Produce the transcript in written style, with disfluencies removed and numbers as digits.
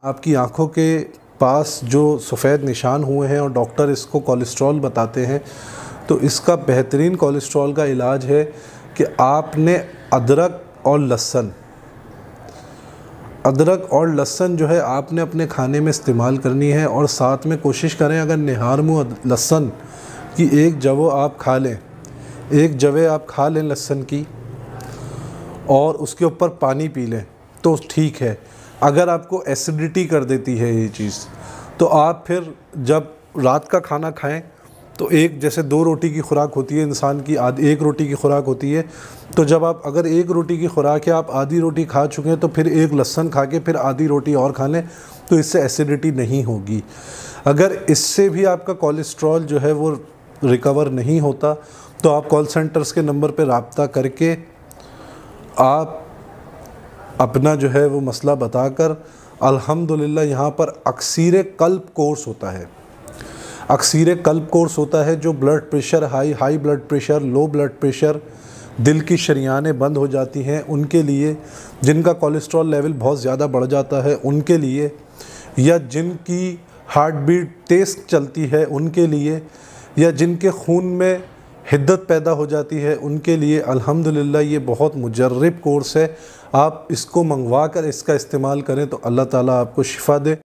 आपकी आँखों के पास जो सफ़ेद निशान हुए हैं और डॉक्टर इसको कोलेस्ट्रॉल बताते हैं, तो इसका बेहतरीन कोलेस्ट्रॉल का इलाज है कि आपने अदरक और लहसुन जो है आपने अपने खाने में इस्तेमाल करनी है। और साथ में कोशिश करें अगर निहार मुँह लहसुन की एक जवो आप खा लें, एक जवे आप खा लें लहसुन की और उसके ऊपर पानी पी लें तो ठीक है। अगर आपको एसिडिटी कर देती है ये चीज़, तो आप फिर जब रात का खाना खाएं तो एक जैसे 2 रोटी की खुराक होती है इंसान की, एक रोटी की खुराक होती है, तो जब आप अगर 1 रोटी की खुराक है आप आधी रोटी खा चुके हैं तो फिर एक लहसुन खा के फिर आधी रोटी और खा लें, तो इससे एसिडिटी नहीं होगी। अगर इससे भी आपका कोलेस्ट्रॉल जो है वो रिकवर नहीं होता तो आप कॉल सेंटर्स के नंबर पर रब्ता करके आप अपना जो है वो मसला बताकर, अल्हम्दुलिल्लाह यहाँ पर अक्सीर कल्ब कोर्स होता है। अक्सीर कल्ब कोर्स होता है जो blood pressure high blood pressure, low blood pressure, दिल की शरियानें बंद हो जाती हैं उनके लिए, जिनका कोलेस्ट्रॉल लेवल बहुत ज़्यादा बढ़ जाता है उनके लिए, या जिनकी हार्ट बीट तेज़ चलती है उनके लिए, या जिनके खून में हिद्दत पैदा हो जाती है उनके लिए अल्हम्दुलिल्लाह ये बहुत मुजर्रब कोर्स है। आप इसको मंगवा कर इसका इस्तेमाल करें तो अल्लाह ताला आपको शिफ़ा दे।